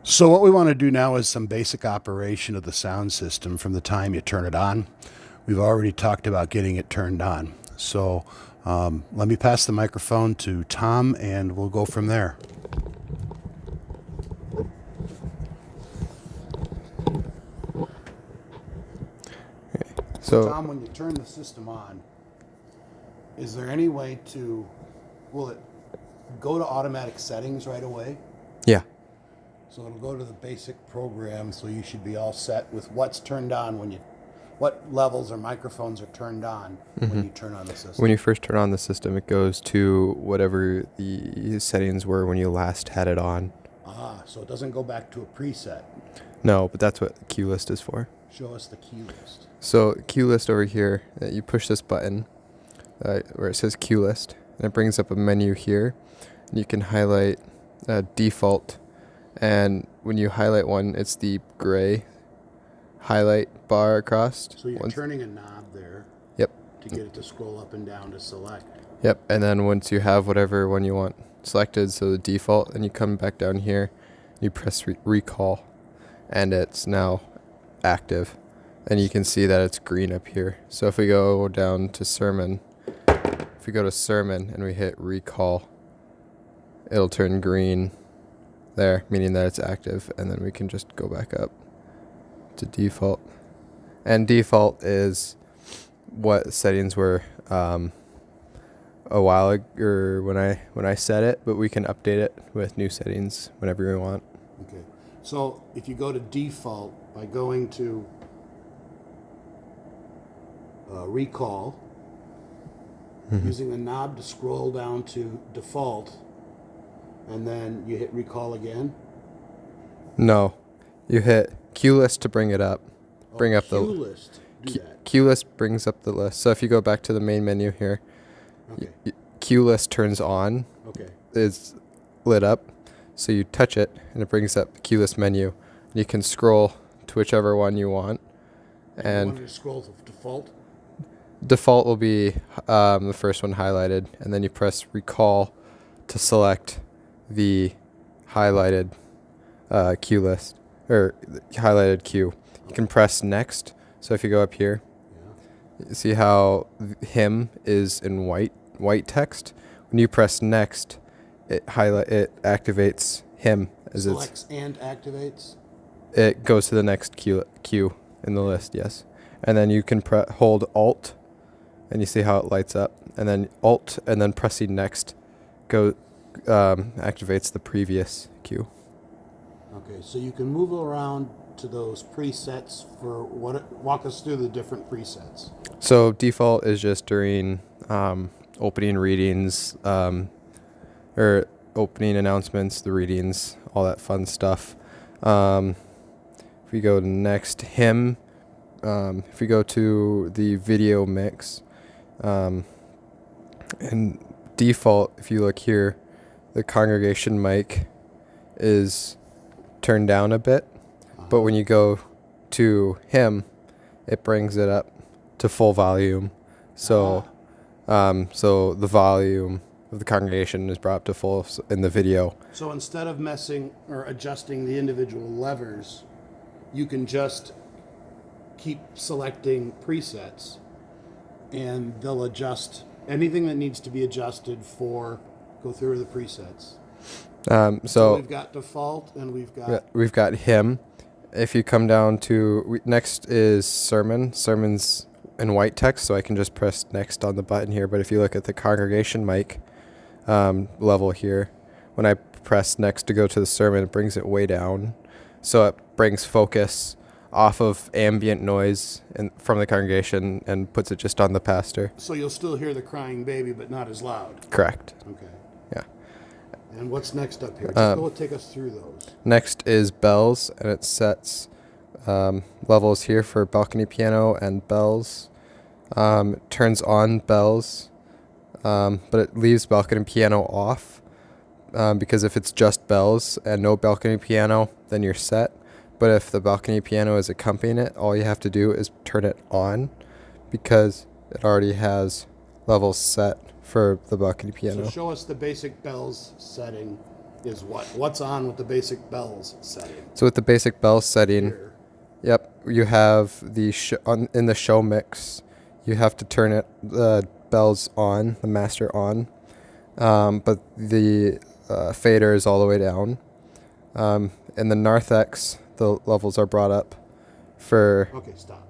So what we want to do now is some basic operation of the sound system from the time you turn it on. We've already talked about getting it turned on. So let me pass the microphone to Tom and we'll go from there. So Tom, when you turn the system on, is there any way will it go to automatic settings right away? Yeah. So it'll go to the basic program, so you should be all set with what's turned on what levels or microphones are turned on when you turn on the system. When you first turn on the system, it goes to whatever the settings were when you last had it on. So it doesn't go back to a preset. No, but that's what the cue list is for. Show us the cue list. So cue list over here, you push this button where it says cue list, and it brings up a menu here. And you can highlight default, and when you highlight one, it's the gray highlight bar across. So you're turning a knob there. Yep. To get it to scroll up and down to select. Yep, and then once you have whatever one you want selected, so the default, and you come back down here, you press recall, and it's now active. And you can see that it's green up here. So if we go down to sermon, and we hit recall, it'll turn green there, meaning that it's active, and then we can just go back up to default. And default is what settings were a while ago, or when I set it, but we can update it with new settings whenever we want. Okay. So if you go to default by going to recall, using the knob to scroll down to default, and then you hit recall again. No, you hit cue list to bring it up. Bring up cue the list. Do that. Cue list brings up the list. So if you go back to the main menu here, Okay. cue list turns on. Okay. Is lit up. So you touch it, and it brings up the cue list menu. You can scroll to whichever one you want. And you want to scroll to default. Default will be the first one highlighted, and then you press recall to select the highlighted cue list, or highlighted cue. You can press next. So if you go up here, you see how him is in white text. When you press next, it activates him as selects and activates. It goes to the next queue in the list. Yes, and then you can hold Alt, and you see how it lights up. And then Alt, and then pressing next, activates the previous queue. Okay, so you can move around to those presets for walk us through the different presets. So default is just during opening readings, or opening announcements, the readings, all that fun stuff. If we go to next, hymn, if we go to the video mix, and default, if you look here, the congregation mic is turned down a bit, but when you go to hymn, it brings it up to full volume. So, so the volume of the congregation is brought up to full in the video. So instead of messing or adjusting the individual levers, you can just keep selecting presets, and they'll adjust anything that needs to be adjusted for. Go through the presets. So we've got default, and we've got hymn. If you come down to next is sermon. Sermon's in white text, so I can just press next on the button here. But if you look at the congregation mic level here, when I press next to go to the sermon, it brings it way down. So it brings focus off of ambient noise from the congregation and puts it just on the pastor. So you'll still hear the crying baby, but not as loud. Correct. Okay. Yeah. And what's next up here? Just go take us through those. Next is bells, and it sets levels here for balcony piano and bells. It turns on bells, but it leaves balcony piano off, because if it's just bells and no balcony piano, then you're set. But if the balcony piano is accompanying it, all you have to do is turn it on, because it already has levels set for the balcony piano. So show us the basic bells setting is what? What's on with the basic bells setting? So with the basic bell setting, Here. yep, you have in the show mix. You have to turn the bells on, the master on, but the fader is all the way down. In the Narthex, the levels are brought up for Okay, stop.